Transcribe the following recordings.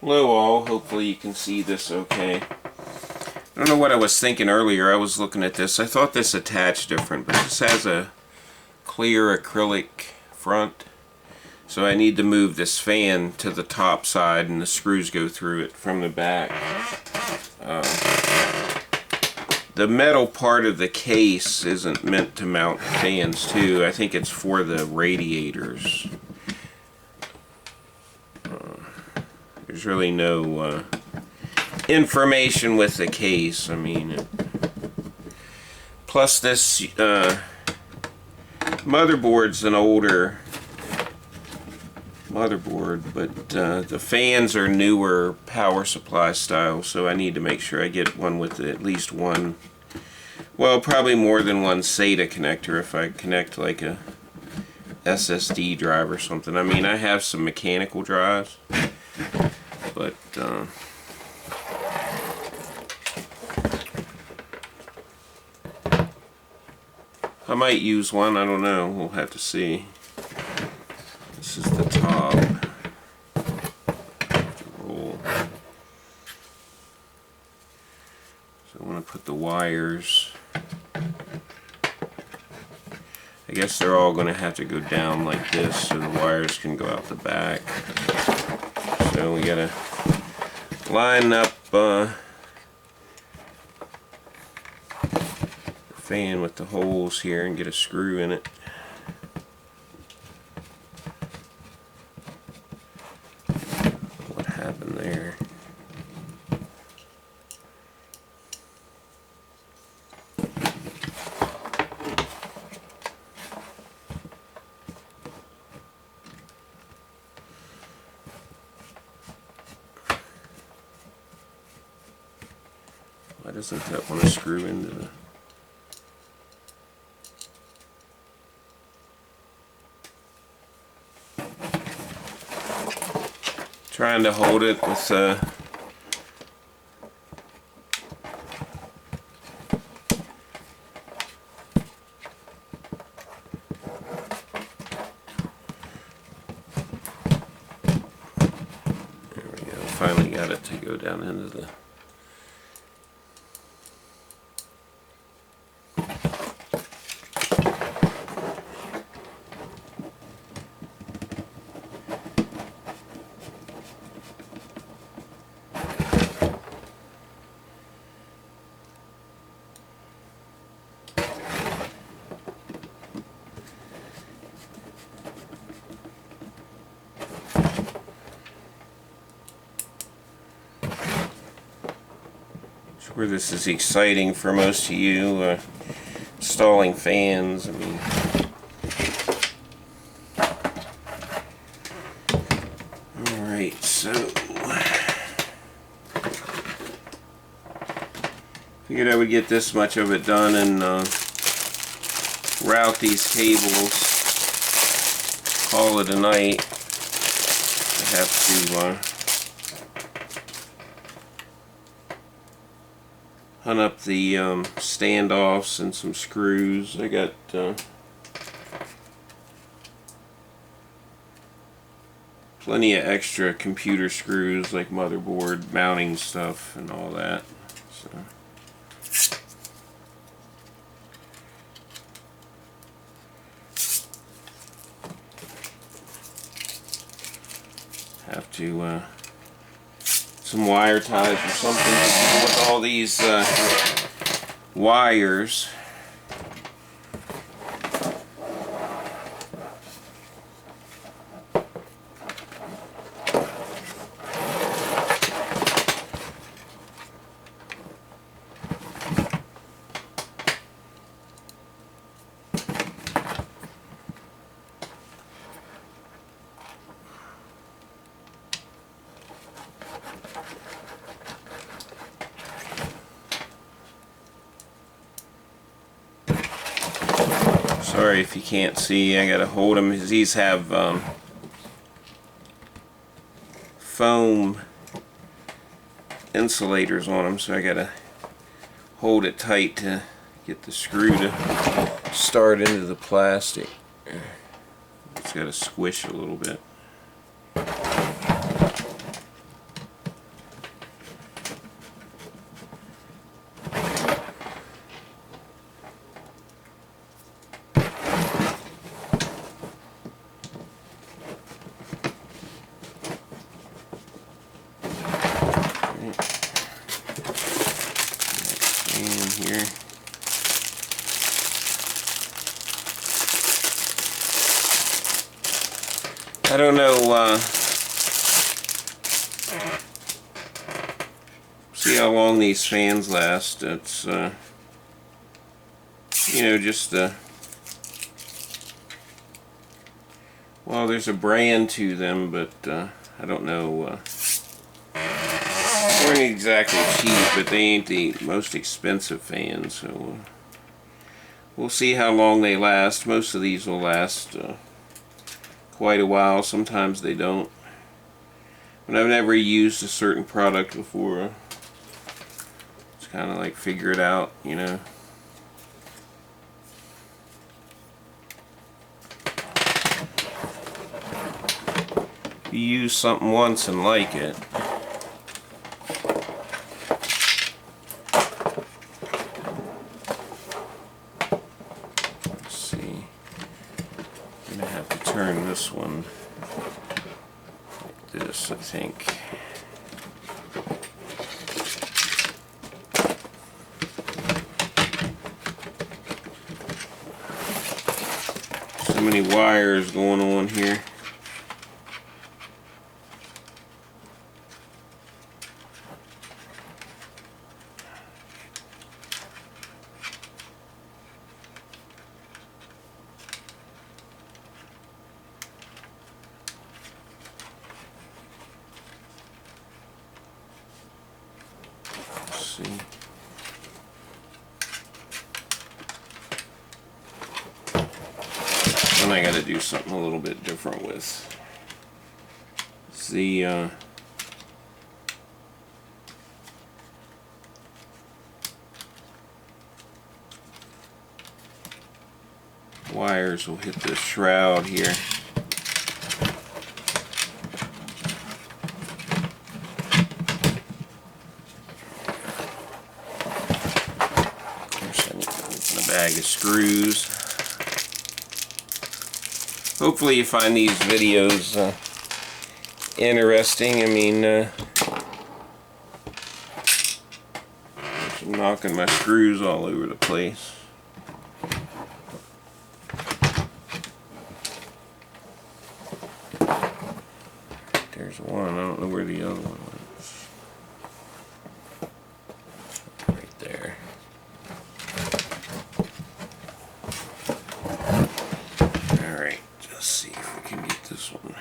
Hello all, hopefully you can see this okay. I don't know what I was thinking earlier. I was looking at this. I thought this attached different, but this has a clear acrylic front. So I need to move this fan to the top side and the screws go through it from the back. The metal part of the case isn't meant to mount fans to. I think it's for the radiators. There's really no information with the case. I mean, plus this motherboard's an older motherboard, but the fans are newer power supply style, so I need to make sure I get one with at least one, well, probably more than one SATA connector if I connect like a SSD drive or something. I mean, I have some mechanical drives, but I might use one. I don't know. We'll have to see. This is the top. Roll. So I want to put the wires. I guess they're all going to have to go down like this so the wires can go out the back. So we got to line up the fan with the holes here and get a screw in it. What happened there? Why doesn't that want to screw into the... Trying to hold it with there we go. Finally got it to go down into the... Sure, this is exciting for most of you installing fans. I mean, alright, so figured I would get this much of it done and route these cables, call it a night. I have to hunt up the standoffs and some screws. I got plenty of extra computer screws, like motherboard mounting stuff and all that. So have to some wire ties or something with all these wires. Sorry if you can't see, I gotta hold them. These have foam insulators on them, so I gotta hold it tight to get the screw to start into the plastic. It's gotta squish a little bit. don't know, see how long these fans last. It's, you know, just, well, there's a brand to them, but I don't know, they aren't exactly cheap, but they ain't the most expensive fans, so we'll see how long they last. Most of these will last quite a while. Sometimes they don't. But I've never used a certain product before. It's kind of like figure it out, you know. If you use something once and like it, let's see. I'm gonna have to turn this one like this, I think. So many wires going on here. See. Then I got to do something a little bit different with the wires will hit the shroud here. Bag of screws. Hopefully you find these videos interesting. I mean, I'm knocking my screws all over the place. There's one. I don't know where the other one is. Right there. This one.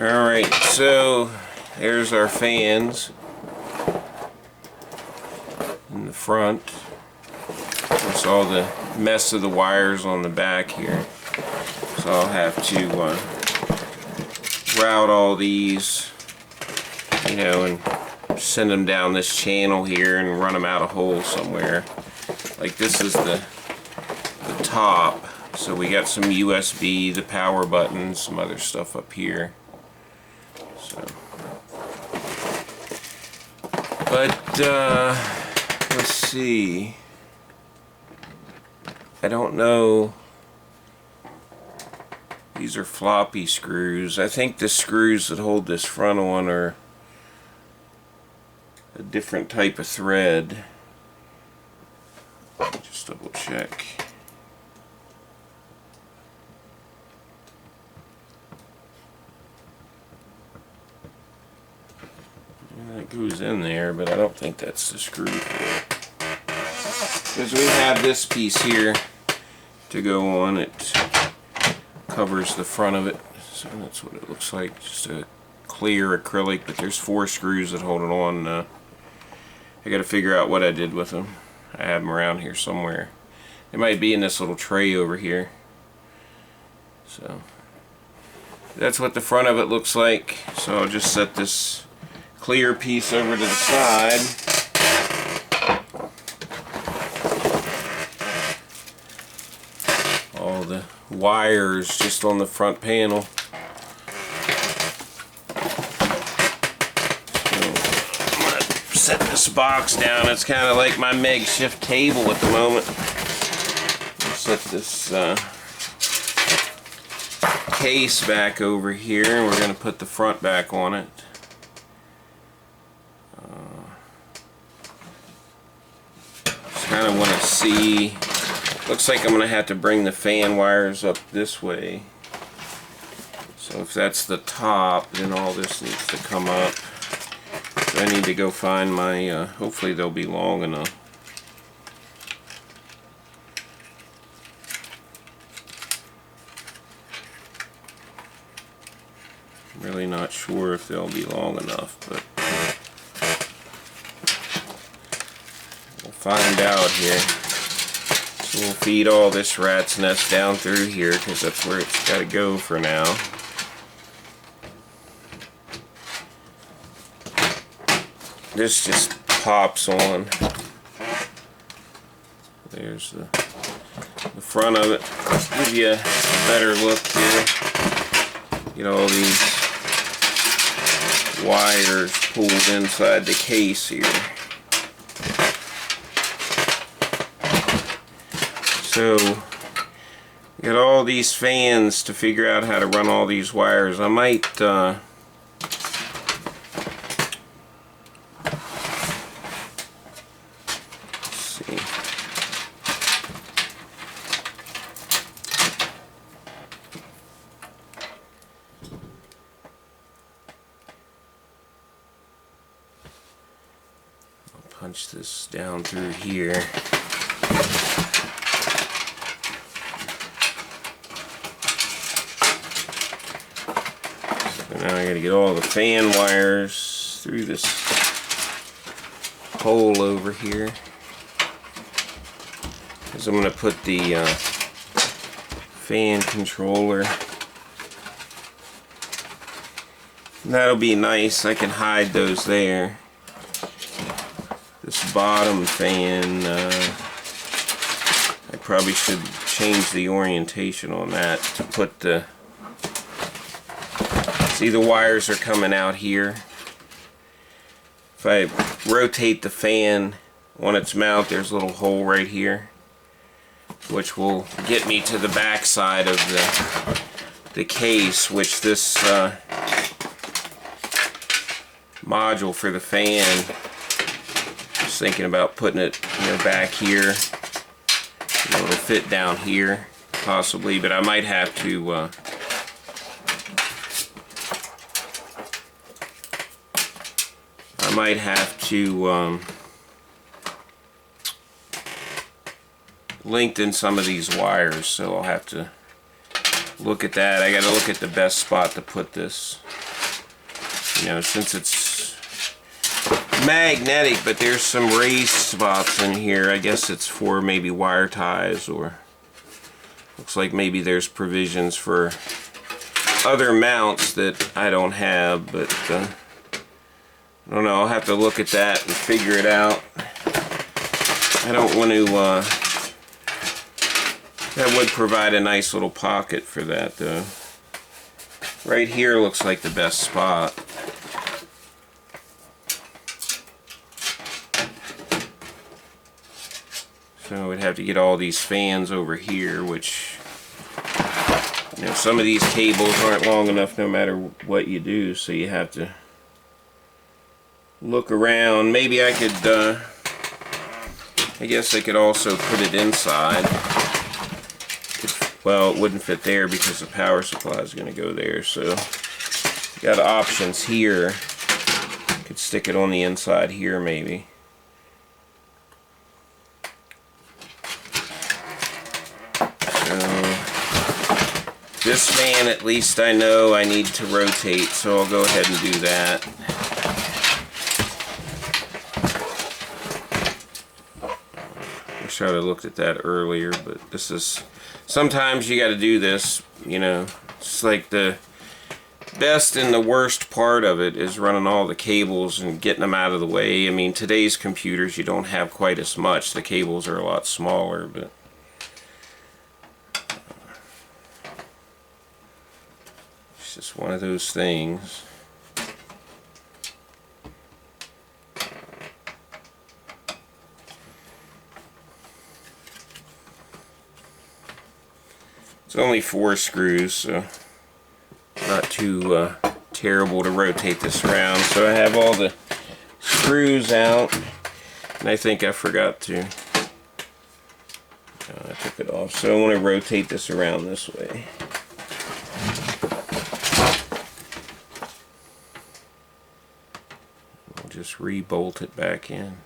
Alright, so there's our fans in the front. There's all the mess of the wires on the back here. So I'll have to route all these, you know, and send them down this channel here and run them out a hole somewhere. Like this is the top. So we got some USB, the power button, some other stuff up here. So, but let's see. I don't know. These are floppy screws. I think the screws that hold this front on are a different type of thread. Just double check. It goes in there, but I don't think that's the screw for it. Because we have this piece here to go on. It covers the front of it, so that's what it looks like. Just a clear acrylic, but there's 4 screws that hold it on. I got to figure out what I did with them. I have them around here somewhere. It might be in this little tray over here. So that's what the front of it looks like. So I'll just set this clear piece over to the side. All the wires just on the front panel. Set this box down. It's kind of like my makeshift table at the moment. Set this case back over here, and we're going to put the front back on it. Just kind of want to see. Looks like I'm going to have to bring the fan wires up this way. So if that's the top, then all this needs to come up. I need to go find my, hopefully they'll be long enough. I'm really not sure if they'll be long enough, but we'll find out here. So we'll feed all this rat's nest down through here because that's where it's got to go for now. This just pops on. There's the front of it. Give you a better look here. Get all these wires pulled inside the case here. So, got all these fans to figure out how to run all these wires. I might punch this down through here. So now I gotta get all the fan wires through this hole over here. Because I'm gonna put the fan controller. And that'll be nice. I can hide those there. This bottom fan, I probably should change the orientation on that to put the, see the wires are coming out here. If I rotate the fan on its mount, there's a little hole right here, which will get me to the back side of the case, which this module for the fan, thinking about putting it, back here. It'll fit down here possibly, but I might have to lengthen some of these wires, so I'll have to look at that. I got to look at the best spot to put this. Since it's magnetic, but there's some raised spots in here. I guess it's for maybe wire ties, or looks like maybe there's provisions for other mounts that I don't have, but I don't know. I'll have to look at that and figure it out. I don't want to that would provide a nice little pocket for that though. Right here looks like the best spot. So we'd have to get all these fans over here, which, some of these cables aren't long enough no matter what you do, so you have to look around. Maybe I could, I guess I could also put it inside. Well, it wouldn't fit there because the power supply is going to go there, so got options here. Could stick it on the inside here maybe. This fan, at least I know I need to rotate, so I'll go ahead and do that. Wish I would have looked at that earlier, but this is, sometimes you got to do this, you know. It's like the best and the worst part of it is running all the cables and getting them out of the way. I mean, today's computers, you don't have quite as much. The cables are a lot smaller, but it's just one of those things. It's only 4 screws, so not too terrible to rotate this around. So I have all the screws out, and I think I forgot to. I took it off, so I want to rotate this around this way. I'll just re-bolt it back in.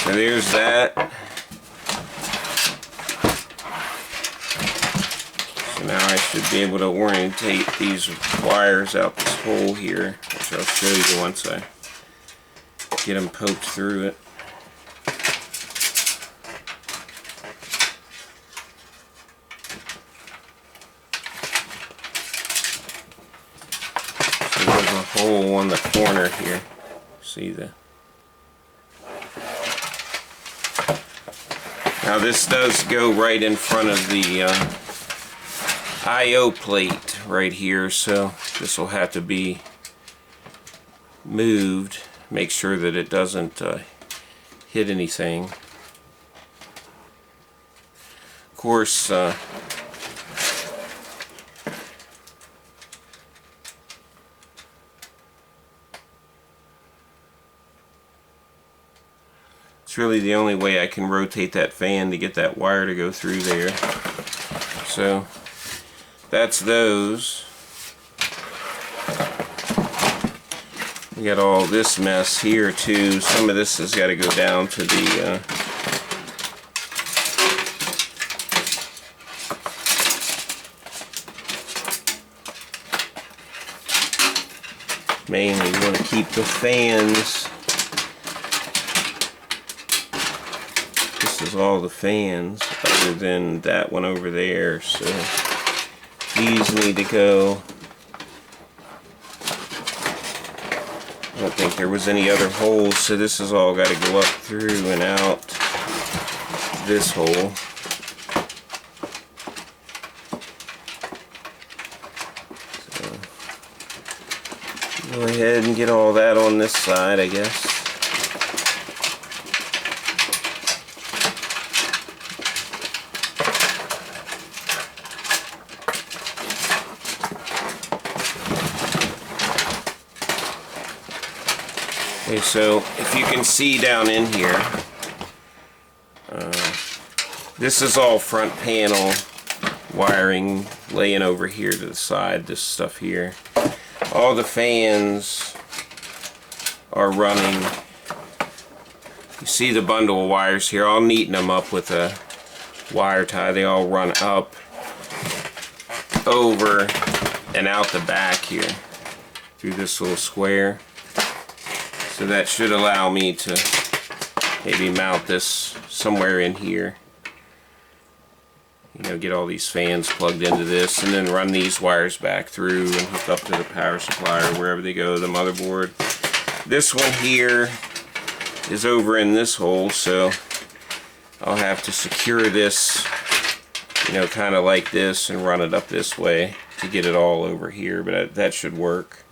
So there's that. So now I should be able to orientate these wires out this hole here, which I'll show you once I get them poked through it. So there's a hole on the corner here. See the. Now this does go right in front of the I/O plate right here, so this will have to be moved. Make sure that it doesn't hit anything. Of course, it's really the only way I can rotate that fan to get that wire to go through there. So that's those. We got all this mess here too. Some of this has got to go down to the mainly you want to keep the fans. This is all the fans other than that one over there, so these need to go. I don't think there was any other holes, so this has all got to go up through and out this hole. So go ahead and get all that on this side, I guess. Okay, so if you can see down in here, this is all front panel wiring laying over here to the side, this stuff here. All the fans are running. You see the bundle of wires here. I'll neaten them up with a wire tie. They all run up, over, and out the back here through this little square. So that should allow me to maybe mount this somewhere in here. You know, get all these fans plugged into this and then run these wires back through and hook up to the power supply or wherever they go, the motherboard. This one here is over in this hole, so I'll have to secure this you know, kind of like this and run it up this way to get it all over here, but that should work.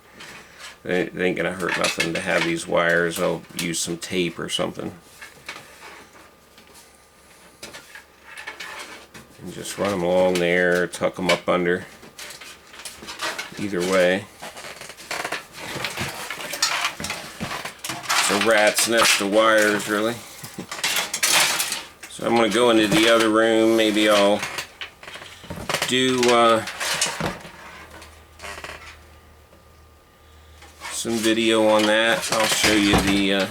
It ain't gonna hurt nothing to have these wires. I'll use some tape or something. And just run them along there, tuck them up under. Either way. It's a rat's nest of wires, really. So I'm going to go into the other room. Maybe I'll do some video on that. I'll show you the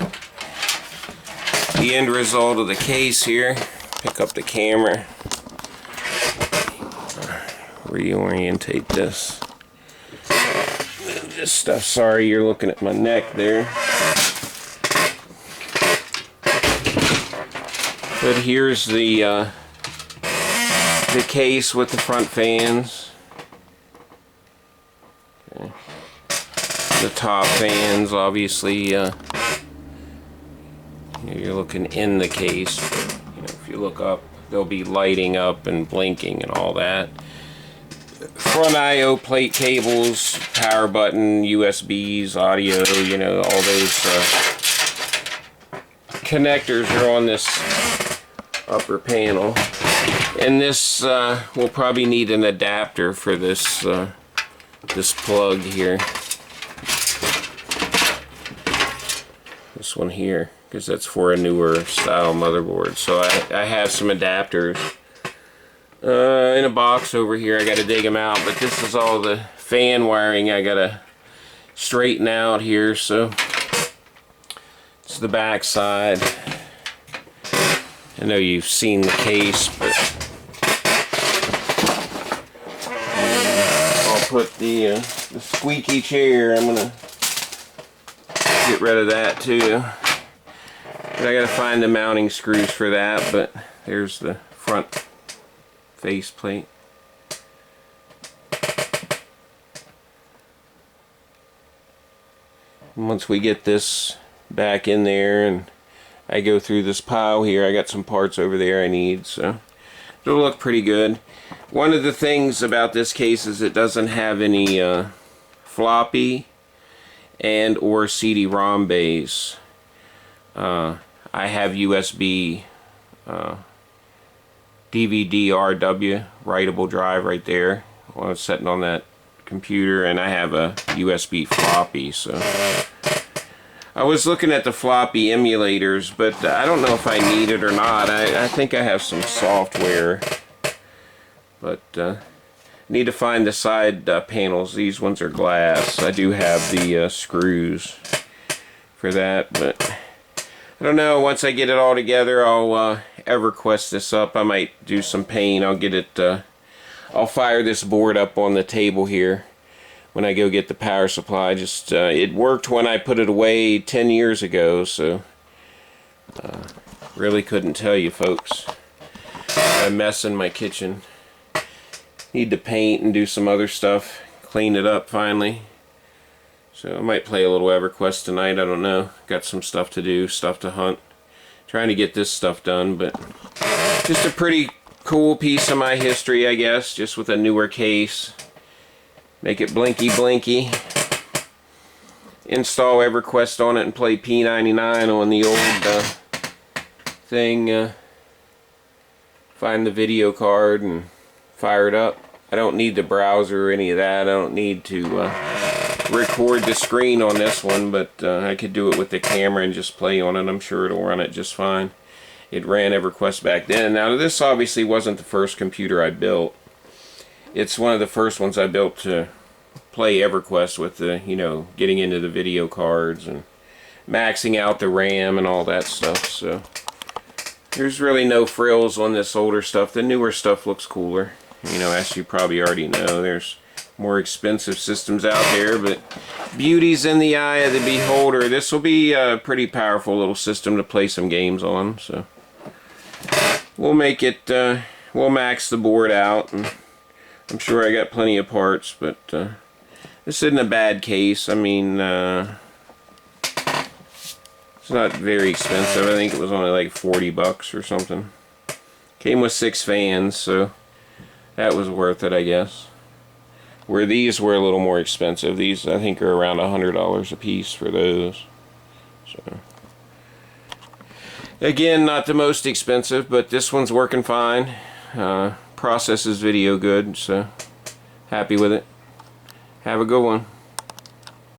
end result of the case here. Pick up the camera. Reorientate this. This stuff, sorry you're looking at my neck there. But here's the case with the front fans. Okay. The top fans, obviously, you're looking in the case. You know, if you look up, they'll be lighting up and blinking and all that. Front I/O plate cables, power button, USBs, audio, you know, all those connectors are on this upper panel. And this will probably need an adapter for this this plug here. This one here, because that's for a newer style motherboard. So I have some adapters in a box over here. I got to dig them out, but this is all the fan wiring I got to straighten out here. So it's the back side. I know you've seen the case, but I'll put the squeaky chair. I'm gonna get rid of that too. But I gotta find the mounting screws for that. But there's the front face plate. And once we get this back in there and I go through this pile here, I got some parts over there I need, so it'll look pretty good. One of the things about this case is it doesn't have any floppy and or CD-ROM bays. I have USB DVD-RW writable drive right there while it's sitting on that computer, and I have a USB floppy. So I was looking at the floppy emulators, but I don't know if I need it or not. I think I have some software, but need to find the side panels. These ones are glass. I do have the screws for that, but I don't know. Once I get it all together, I'll EverQuest this up. I might do some paint. I'll get it. I'll fire this board up on the table here when I go get the power supply. Just it worked when I put it away 10 years ago, so really couldn't tell you, folks. Got a mess in my kitchen. Need to paint and do some other stuff. Clean it up finally. So I might play a little EverQuest tonight. I don't know. Got some stuff to do, stuff to hunt. Trying to get this stuff done, but just a pretty cool piece of my history, I guess. Just with a newer case. Make it blinky blinky. Install EverQuest on it and play P99 on the old thing. Find the video card and fire it up. I don't need the browser or any of that. I don't need to record the screen on this one, but I could do it with the camera and just play on it. I'm sure it'll run it just fine. It ran EverQuest back then. Now this obviously wasn't the first computer I built. It's one of the first ones I built to play EverQuest with the, you know, getting into the video cards and maxing out the RAM and all that stuff. So there's really no frills on this older stuff. The newer stuff looks cooler. You know, as you probably already know, there's more expensive systems out there, but beauty's in the eye of the beholder. This will be a pretty powerful little system to play some games on, so we'll make it, we'll max the board out, and I'm sure I got plenty of parts, but this isn't a bad case. I mean, it's not very expensive. I think it was only like 40 bucks or something. Came with 6 fans, so that was worth it, I guess. Where these were a little more expensive. These, I think, are around $100 a piece for those. So, again, not the most expensive, but this one's working fine. Processes video good, so happy with it. Have a good one.